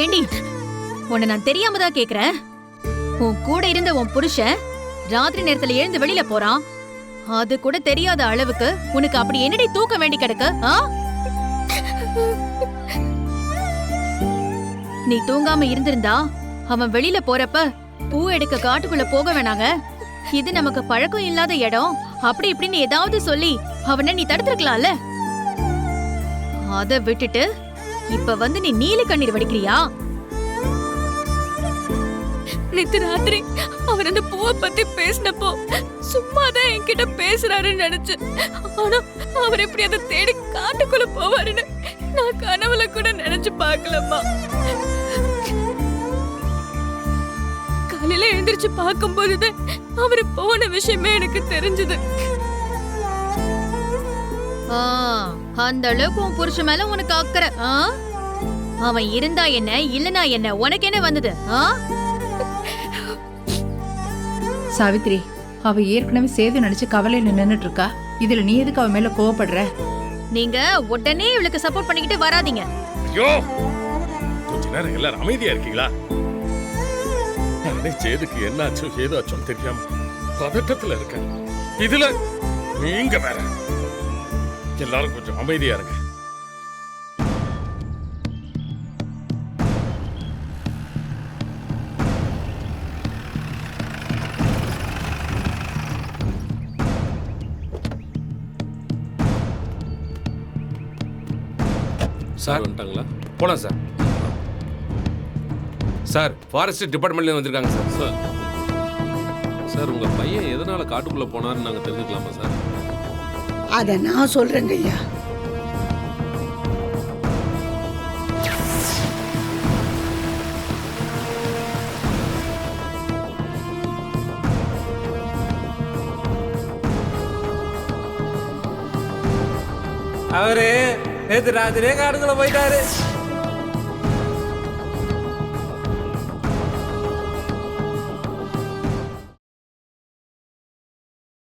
ஏண்டி உன்னை நான் தெரியாம தான் கேக்குறேன். உன் கூட இருந்த உன் புருஷன் ராத்திரி நேரத்துல எழுந்து வெளியில போறான். அது கூட தெரியாத அளவுக்கு உனக்கு அப்படி என்னடி தூக்க வேண்டி கிடக்கு? நீ தூங்காம இருந்திருந்தா அவன் வெளியில போறப்ப பூ எடுக்க காட்டுக்குள்ள போக வேணாங்க, இது நமக்கு பழக்கம் இல்லாத இடம் அப்படி இப்படின்னு ஏதாவது சொல்லி அவனை நீ தடுத்திருக்கலாம்ல. அத விட்டுட்டு இப்ப வந்து நீ நீல கண்ணீர் வடிக்கிறியா? நேத்து ராத்திரி அவர் அந்த பூவை பத்தி பேசினப்போ சும்மாதான் என்கிட்ட பேசுறாருன்னு நினைச்சு, ஆனா அவர் எப்படி அதை தேடி காட்டுக்குள்ள போவாருன்னு நான் கனவுல கூட நினைச்சு பாக்கலம்மா. காலையில எழுந்திரிச்சு பார்க்கும்போதுதான் அவரு போன விஷயமே எனக்கு தெரிஞ்சது. அந்த அளவுக்கு உன் புருஷன் மேல உனக்கு அக்கறை. அவன் இருந்தா என்ன இல்லனா என்ன, உனக்கு என்ன வந்தது? சாவித்ரி, அவ ஏற்கனவே சேது நினைச்சு கவலையில நின்னுட்டு இருக்கா. இதுல நீ எதுக்கு அவ மேல கோவப்படுற? நீங்க உடனே இவளுக்கு சப்போர்ட் பண்ணிக்கிட்டு வராதீங்க. ஐயோ, கொஞ்ச நேரம் எல்லாரும் அமைதியா இருக்கீங்களா? சேதுக்கு என்னாச்சு ஏதாச்சும் தெரியாம பதட்டத்துல இருக்க. இதுல நீங்க வேற. எல்லாரும் கொஞ்சம் அமைதியா இருங்க. சார் வந்துட்டாங்களா? போலாம் சார். சார் ஃபாரஸ்ட் டிபார்ட்மெண்ட்ல வந்திருக்காங்க சார். சார் சார் உங்க பையன் எதனால காட்டுக்குள்ள போனாருன்னு நாங்க தெரிஞ்சுக்கலாமா சார்? அத நான் சொல்றேங்க ஐயா. அவரு நேத்து ராத்திரியே காட்டுக்குள்ள போயிட்டாரு.